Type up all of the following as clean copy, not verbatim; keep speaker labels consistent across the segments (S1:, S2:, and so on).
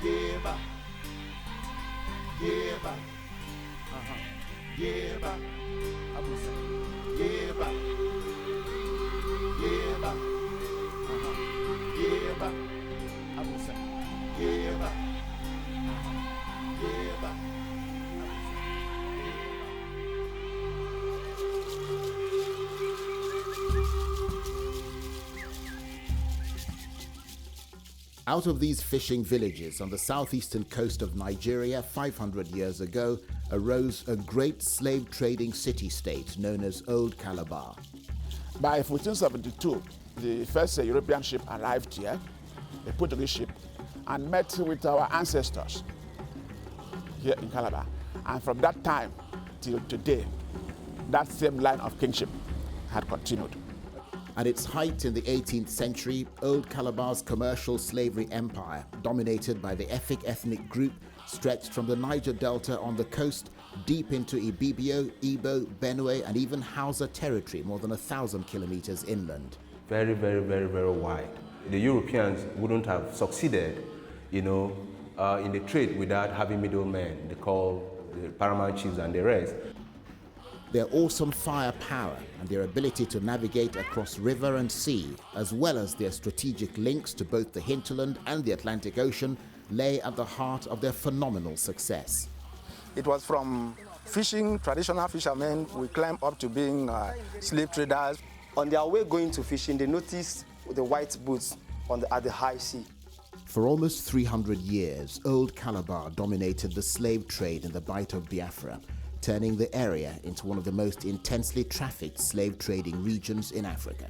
S1: Yeba, Yeba, Yeba, Abusa, Yeba, Yeba, Yeba, Abusa, Yeba, Yeba. Out of these fishing villages on the southeastern coast of Nigeria 500 years ago arose a great slave trading city-state known as Old Calabar.
S2: By 1472, the first European ship arrived here, a Portuguese ship, and met with our ancestors here in Calabar. And from that time till today, that same line of kingship had continued.
S1: At its height in the 18th century, Old Calabar's commercial slavery empire, dominated by the Efik ethnic group, stretched from the Niger Delta on the coast deep into Ibibio, Igbo, Benue, and even Hausa territory more than 1,000 kilometers inland.
S3: Very, very, very, very wide. The Europeans wouldn't have succeeded, in the trade without having middlemen, they call the paramount chiefs and the rest.
S1: Their awesome firepower and their ability to navigate across river and sea, as well as their strategic links to both the hinterland and the Atlantic Ocean, lay at the heart of their phenomenal success.
S4: It was from fishing, traditional fishermen, we climbed up to being slave traders.
S5: On their way going to fishing, they noticed the white boots at the high sea.
S1: For almost 300 years, Old Calabar dominated the slave trade in the Bight of Biafra, turning the area into one of the most intensely trafficked slave trading regions in Africa.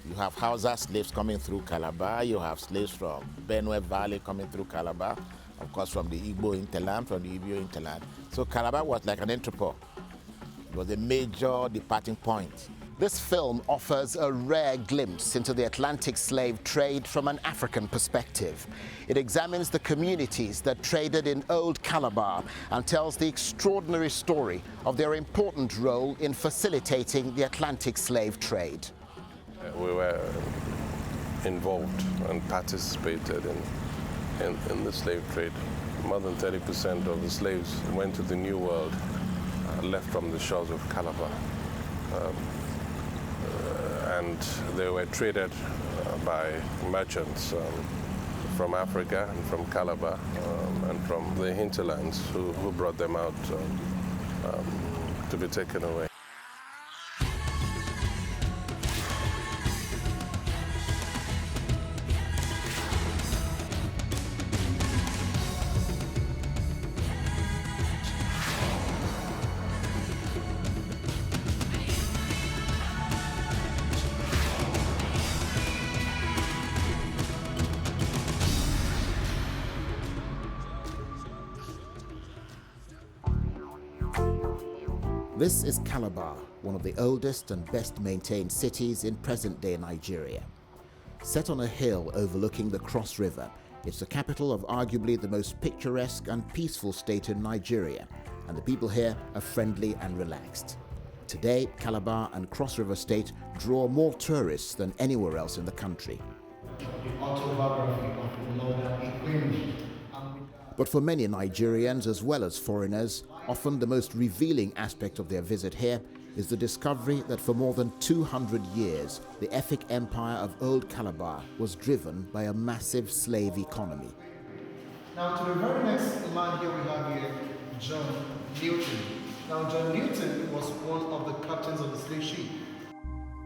S6: You have Hausa slaves coming through Calabar, you have slaves from Benue Valley coming through Calabar, of course from the Igbo hinterland, from the Ibio hinterland. So Calabar was like an entrepot. It was a major departing point. This film offers a rare glimpse into the Atlantic slave trade from an African perspective. It examines the communities that traded in Old Calabar and tells the extraordinary story of their important role in facilitating the Atlantic slave trade.
S7: We were involved and participated in the slave trade. More than 30% of the slaves went to the New World, left from the shores of Calabar. And they were traded by merchants from Africa and from Calabar and from the hinterlands who brought them out to be taken away.
S1: This is Calabar, one of the oldest and best maintained cities in present-day Nigeria. Set on a hill overlooking the Cross River, it's the capital of arguably the most picturesque and peaceful state in Nigeria, and the people here are friendly and relaxed. Today, Calabar and Cross River State draw more tourists than anywhere else in the country. But for many Nigerians as well as foreigners, often the most revealing aspect of their visit here is the discovery that for more than 200 years, the Efik Empire of Old Calabar was driven by a massive slave economy.
S8: Now to the very next man here we have here, John Newton. Now John Newton was one of the captains of the slave ship.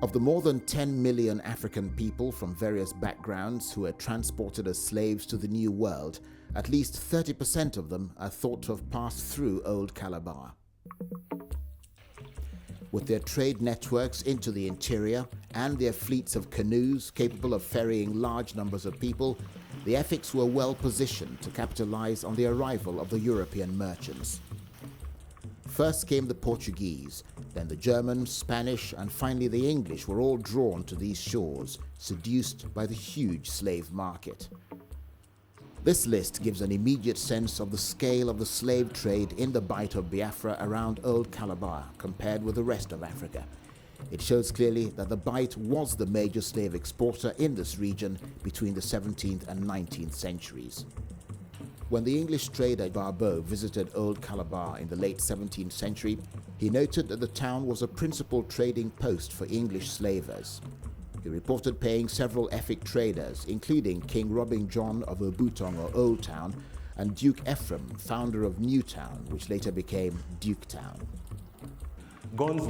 S1: Of the more than 10 million African people from various backgrounds who were transported as slaves to the New World, at least 30% of them are thought to have passed through Old Calabar. With their trade networks into the interior and their fleets of canoes capable of ferrying large numbers of people, the Efiks were well positioned to capitalize on the arrival of the European merchants. First came the Portuguese, then the Germans, Spanish, and finally the English were all drawn to these shores, seduced by the huge slave market. This list gives an immediate sense of the scale of the slave trade in the Bight of Biafra around Old Calabar compared with the rest of Africa. It shows clearly that the Bight was the major slave exporter in this region between the 17th and 19th centuries. When the English trader Barbeau visited Old Calabar in the late 17th century, he noted that the town was a principal trading post for English slavers. He reported paying several Efik traders, including King Robin John of Obutong or Old Town, and Duke Ephraim, founder of Newtown, which later became Duketown.
S3: Guns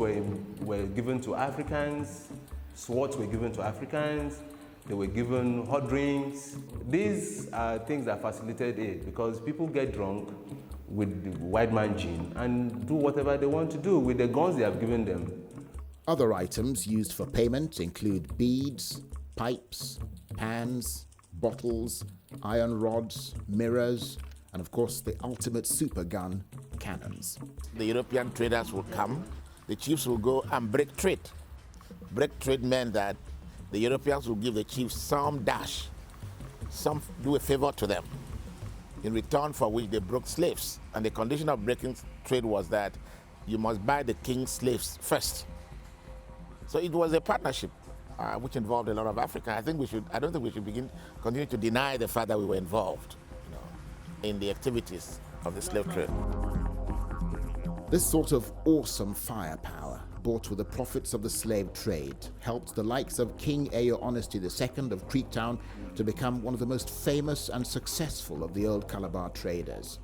S3: were given to Africans, swords were given to Africans, they were given hot drinks. These are things that facilitate it because people get drunk with the white man gin and do whatever they want to do with the guns they have given them.
S1: Other items used for payment include beads, pipes, pans, bottles, iron rods, mirrors, and of course the ultimate super gun, cannons.
S6: The European traders will come, the chiefs will go and break trade. Break trade meant that the Europeans will give the chiefs some dash, some do a favor to them, in return for which they broke slaves. And the condition of breaking trade was that you must buy the king's slaves first. So it was a partnership which involved a lot of Africa. I don't think we should continue to deny the fact that we were involved, in the activities of the slave trade.
S1: This sort of awesome firepower, bought with the profits of the slave trade, helped the likes of King Eyo Honesty II of Creektown to become one of the most famous and successful of the Old Calabar traders.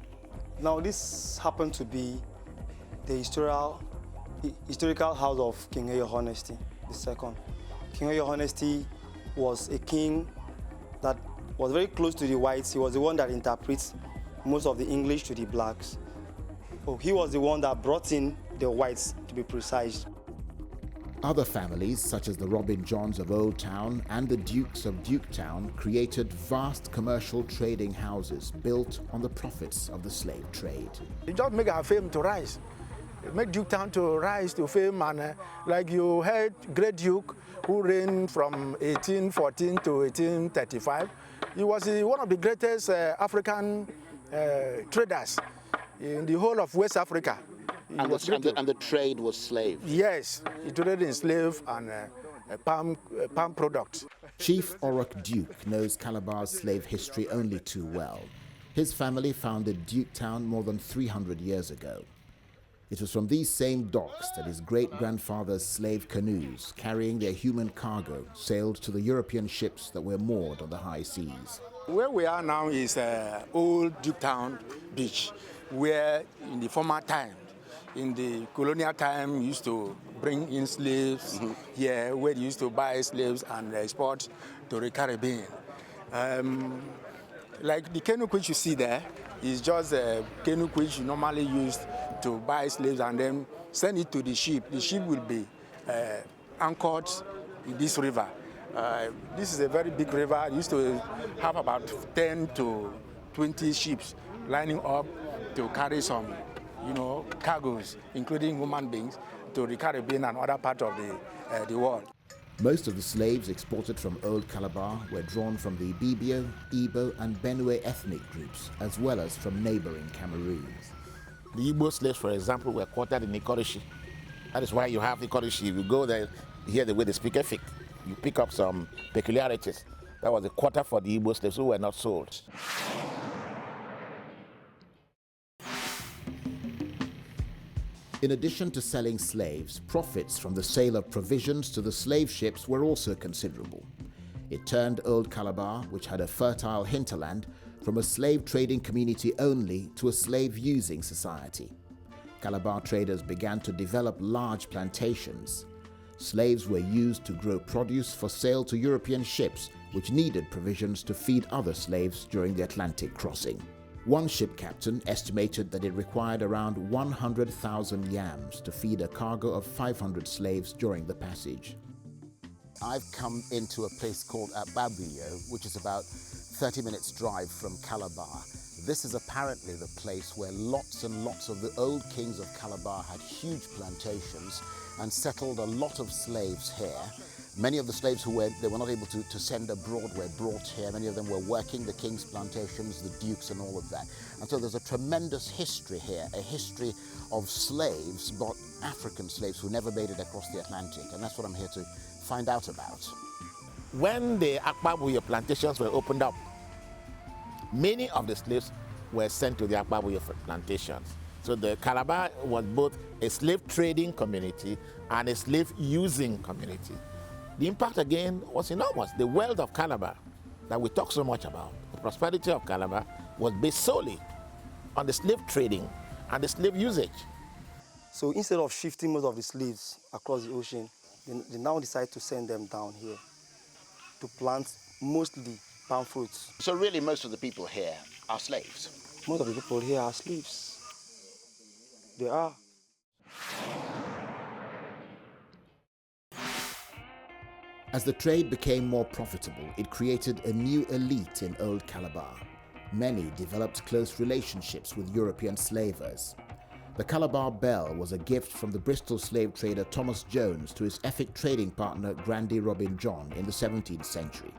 S5: Now this happened to be the historical house of King Eyo Honesty II. King Eyo Honesty was a king that was very close to the whites. He was the one that interprets most of the English to the blacks. So he was the one that brought in the whites, to be precise.
S1: Other families, such as the Robin Johns of Old Town and the Dukes of Duketown, created vast commercial trading houses built on the profits of the slave trade.
S9: It just make our fame to rise. It make Duketown to rise to fame, and like you heard, Great Duke, who reigned from 1814 to 1835, he was one of the greatest African traders in the whole of West Africa.
S10: And the trade was slave?
S9: Yes, he traded in slave and palm products.
S1: Chief Orrock Duke knows Calabar's slave history only too well. His family founded Duketown more than 300 years ago. It was from these same docks that his great-grandfather's slave canoes, carrying their human cargo, sailed to the European ships that were moored on the high seas.
S9: Where we are now is old Duketown Beach, where in the former time, in the colonial time, we used to bring in slaves here, where they used to buy slaves and export to the Caribbean. Like the canoe which you see there is just a canoe which you normally use to buy slaves and then send it to the ship. The ship will be anchored in this river. This is a very big river. It used to have about 10 to 20 ships lining up to carry some, cargoes, including human beings, to the Caribbean and other parts of the world.
S1: Most of the slaves exported from Old Calabar were drawn from the Ibibio, Igbo, and Benue ethnic groups, as well as from neighboring Cameroons.
S6: The Igbo slaves, for example, were quartered in Ikorishi. That is why you have Ikorishi. If you go there, you hear the way they speak Efik. You pick up some peculiarities. That was a quarter for the Igbo slaves who were not sold.
S1: In addition to selling slaves, profits from the sale of provisions to the slave ships were also considerable. It turned Old Calabar, which had a fertile hinterland, from a slave trading community only to a slave-using society. Calabar traders began to develop large plantations. Slaves were used to grow produce for sale to European ships, which needed provisions to feed other slaves during the Atlantic crossing. One ship captain estimated that it required around 100,000 yams to feed a cargo of 500 slaves during the passage.
S10: I've come into a place called Babio, which is about 30 minutes drive from Calabar. This is apparently the place where lots and lots of the old kings of Calabar had huge plantations and settled a lot of slaves here. Many of the slaves who were not able to send abroad were brought here. Many of them were working the king's plantations, the dukes and all of that. And so there's a tremendous history here, a history of slaves, but African slaves who never made it across the Atlantic, and that's what I'm here to find out about.
S6: When the Akpabuyo plantations were opened up, many of the slaves were sent to the Akpabuyo plantations. So the Calabar was both a slave trading community and a slave using community. The impact again was enormous. The wealth of Calabar that we talk so much about, the prosperity of Calabar, was based solely on the slave trading and the slave usage.
S5: So instead of shifting most of the slaves across the ocean, they now decide to send them down here to plant mostly palm fruits.
S10: So really most of the people here are slaves?
S5: Most of the people here are slaves. They are.
S1: As the trade became more profitable, it created a new elite in Old Calabar. Many developed close relationships with European slavers. The Calabar Bell was a gift from the Bristol slave trader Thomas Jones to his Effic trading partner Grandy Robin John in the 17th century.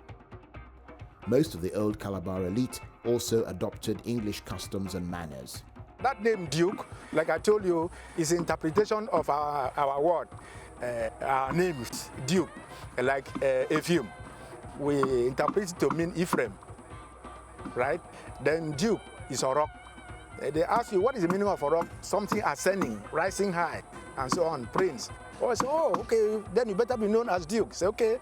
S1: Most of the Old Calabar elite also adopted English customs and manners.
S9: That name Duke, like I told you, is interpretation of our word. Our name is Duke, like Ephraim. We interpret it to mean Ephraim, right? Then Duke is a rock. They ask you, what is the meaning of a rock? Something ascending, rising high, and so on, prince. Oh, I say, oh, okay, then you better be known as Duke. Say, okay.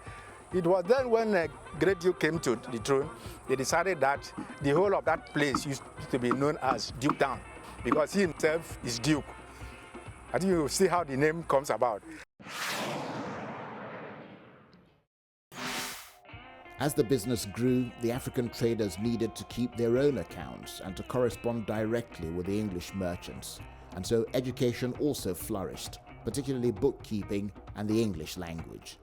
S9: It was then when Great Duke came to the throne, they decided that the whole of that place used to be known as Duke Town, because he himself is Duke. I think you see how the name comes about.
S1: As the business grew, the African traders needed to keep their own accounts and to correspond directly with the English merchants. And so education also flourished, particularly bookkeeping and the English language.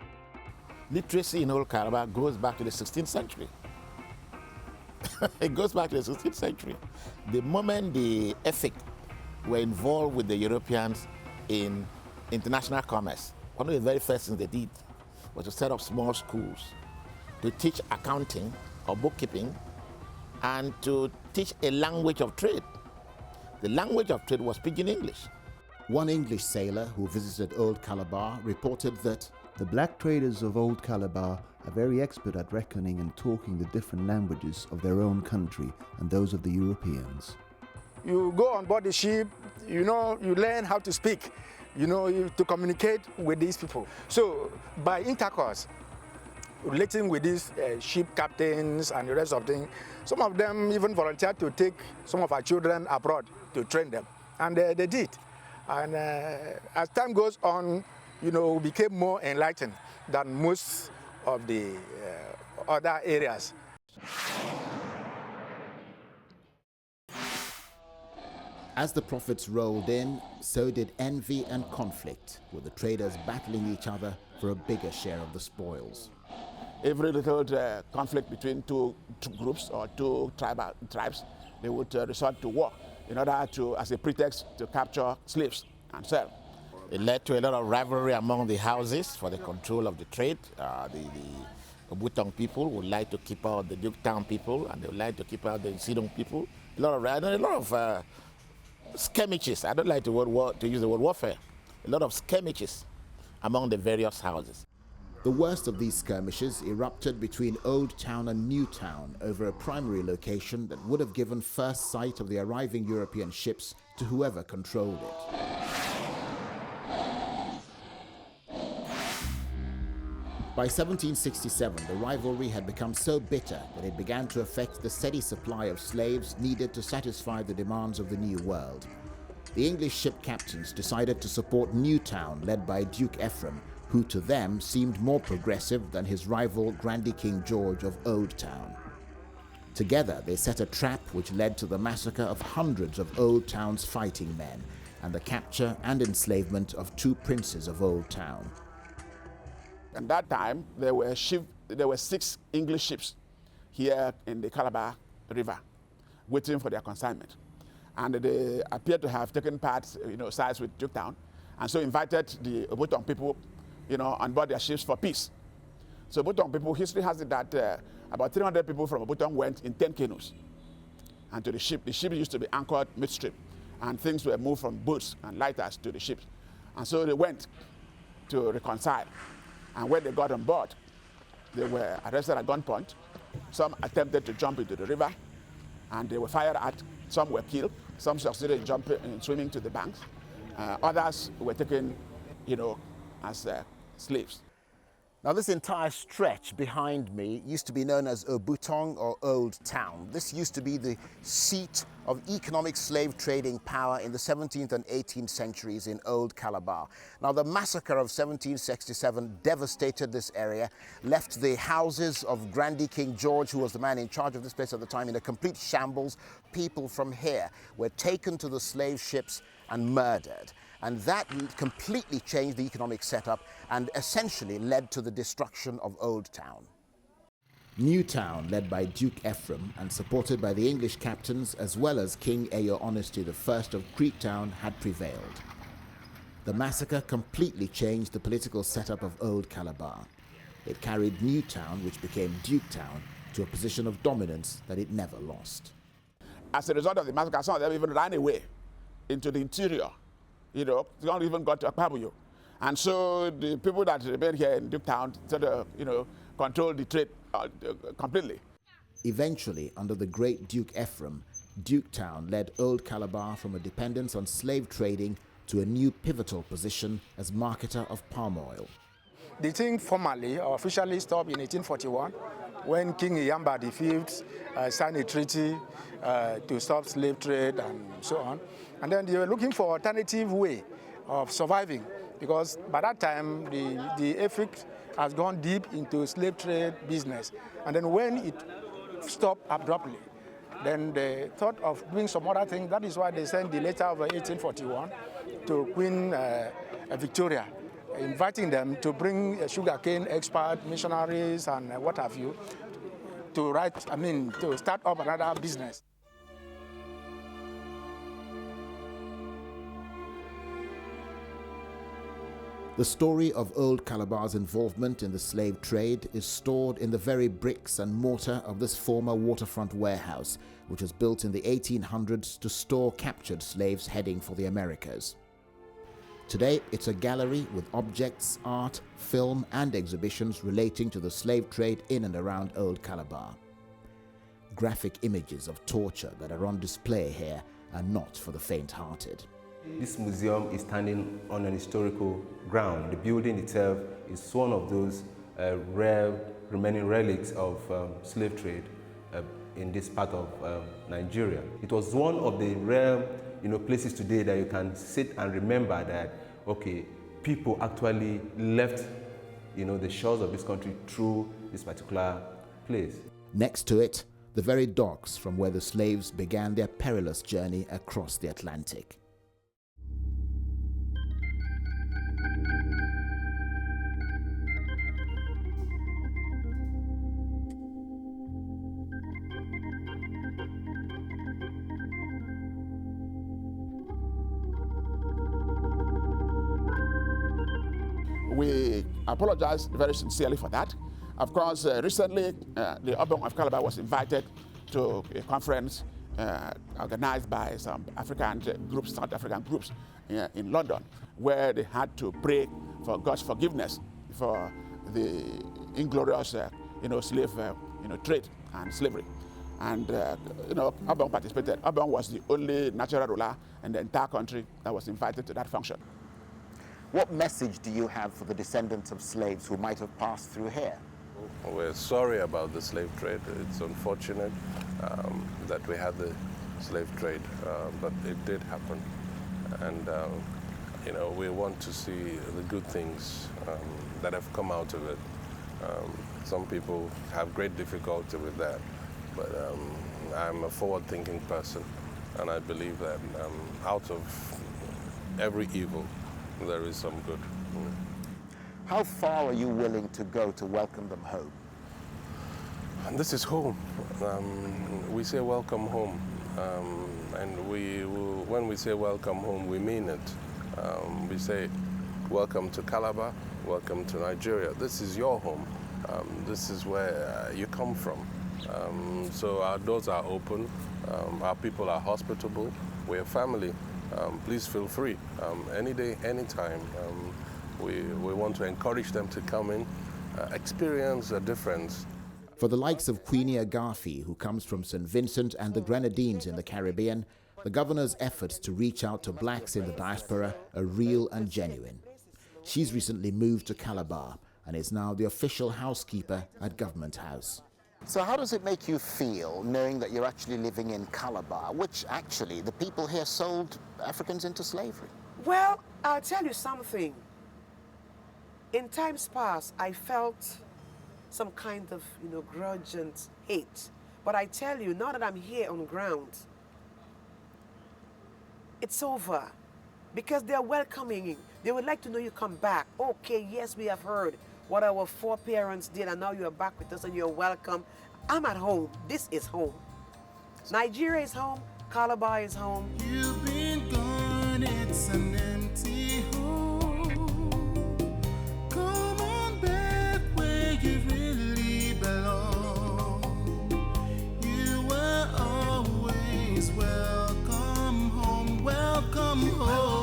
S6: Literacy in Old Calabar goes back to the 16th century. It goes back to the 16th century. The moment the Effic were involved with the Europeans in international commerce, one of the very first things they did was to set up small schools to teach accounting or bookkeeping and to teach a language of trade. The language of trade was Pidgin English.
S1: One English sailor who visited Old Calabar reported that
S11: the black traders of Old Calabar are very expert at reckoning and talking the different languages of their own country and those of the Europeans.
S9: You go on board the ship, you learn how to speak, to communicate with these people. So by intercourse, relating with these ship captains and the rest of things, some of them even volunteered to take some of our children abroad to train them, and they did. And as time goes on, we became more enlightened than most of the other areas.
S1: As the profits rolled in, so did envy and conflict, with the traders battling each other for a bigger share of the spoils.
S2: Every little conflict between two groups or two tribes, they would resort to war in order to, as a pretext, to capture slaves and sell.
S6: It led to a lot of rivalry among the houses for the control of the trade. The Obutong people would like to keep out the Duke Town people, and they would like to keep out the Sidong people. A lot of skirmishes. I don't like to use the word warfare. A lot of skirmishes among the various houses.
S1: The worst of these skirmishes erupted between Old Town and New Town over a primary location that would have given first sight of the arriving European ships to whoever controlled it. By 1767, the rivalry had become so bitter that it began to affect the steady supply of slaves needed to satisfy the demands of the New World. The English ship captains decided to support New Town, led by Duke Ephraim, who to them seemed more progressive than his rival Grandy King George of Old Town. Together, they set a trap which led to the massacre of hundreds of Old Town's fighting men and the capture and enslavement of 2 princes of Old Town.
S2: At that time, there were 6 English ships here in the Calabar River waiting for their consignment. And they appeared to have taken sides with Duke Town, and so invited the Obutong people on board their ships for peace. So Obutong people, history has it that about 300 people from Obutong went in 10 canoes and to the ship. The ship used to be anchored midstream, and things were moved from boats and lighters to the ships. And so they went to reconcile. And when they got on board, they were arrested at gunpoint. Some attempted to jump into the river, and they were fired at. Some were killed. Some succeeded in swimming to the banks. Others were taken, as slaves.
S10: Now, this entire stretch behind me used to be known as Obutong, or Old Town. This used to be the seat of economic slave trading power in the 17th and 18th centuries in Old Calabar. Now, the massacre of 1767 devastated this area, left the houses of Grandee King George, who was the man in charge of this place at the time, in a complete shambles. People from here were taken to the slave ships and murdered. And that completely changed the economic setup and essentially led to the destruction of Old Town.
S1: New Town, led by Duke Ephraim and supported by the English captains as well as King Eyo Honesty I of Creektown, had prevailed. The massacre completely changed the political setup of Old Calabar. It carried New Town, which became Duke Town, to a position of dominance that it never lost.
S2: As a result of the massacre, some of them even ran away into the interior. They don't even got to Akpabuyo. And so the people that remained here in Duketown sort of, controlled the trade completely.
S1: Eventually, under the great Duke Ephraim, Duketown led Old Calabar from a dependence on slave trading to a new pivotal position as marketer of palm oil.
S4: The thing formally or officially stopped in 1841 when King Iyamba V signed a treaty to stop slave trade and so on. And then they were looking for an alternative way of surviving, because by that time the Efik has gone deep into slave trade business. And then when it stopped abruptly, then they thought of doing some other thing. That is why they sent the letter of 1841 to Queen Victoria, inviting them to bring sugarcane expert missionaries and what have you to start up another business.
S1: The story of Old Calabar's involvement in the slave trade is stored in the very bricks and mortar of this former waterfront warehouse, which was built in the 1800s to store captured slaves heading for the Americas. Today, it's a gallery with objects, art, film, and exhibitions relating to the slave trade in and around Old Calabar. Graphic images of torture that are on display here are not for the faint-hearted.
S3: This museum is standing on an historical ground. The building itself is one of those rare remaining relics of slave trade in this part of Nigeria. It was one of the rare places today that you can sit and remember that, okay, people actually left the shores of this country through this particular place.
S1: Next to it, the very docks from where the slaves began their perilous journey across the Atlantic.
S2: We apologize very sincerely for that. Of course, recently, the Obong of Calabar was invited to a conference organized by some African groups, South African groups in London, where they had to pray for God's forgiveness for the inglorious slave trade and slavery. And Obong participated. Obong was the only natural ruler in the entire country that was invited to that function.
S10: What message do you have for the descendants of slaves who might have passed through here?
S7: We're sorry about the slave trade. It's unfortunate that we had the slave trade, but it did happen. And we want to see the good things that have come out of it. Some people have great difficulty with that, but I'm a forward-thinking person, and I believe that out of every evil, there is some good.
S10: How far are you willing to go to welcome them home?
S7: This is home. We say welcome home, and when we say welcome home, we mean it. We say welcome to Calabar, welcome to Nigeria. This is your home. This is where you come from. So our doors are open. Our people are hospitable. We're family. please feel free. Any day, anytime. We want to encourage them to come in, experience a difference.
S1: For the likes of Queenie Agafi, who comes from St. Vincent and the Grenadines in the Caribbean, the governor's efforts to reach out to blacks in the diaspora are real and genuine. She's recently moved to Calabar and is now the official housekeeper at Government House.
S10: So how does it make you feel knowing that you're actually living in Calabar, which actually the people here sold Africans into slavery?
S12: Well, I'll tell you something. In times past, I felt some kind of, grudge and hate. But I tell you, now that I'm here on ground, it's over. Because they're welcoming you. They would like to know you come back. Okay, yes, we have heard what our foreparents did, and now you're back with us and you're welcome. I'm at home. This is home. Nigeria is home. Calabar is home.
S13: You've been gone, it's an empty home. Come on back where you really belong. You were always welcome home, welcome home.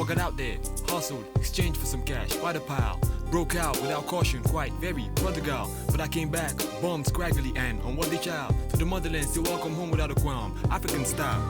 S14: Got out there, hustled, exchanged for some cash, by the pile. Broke out without caution, quite very prodigal. But I came back, bombed scraggly and on what they child. To the motherland, still welcome home without a qualm, African style.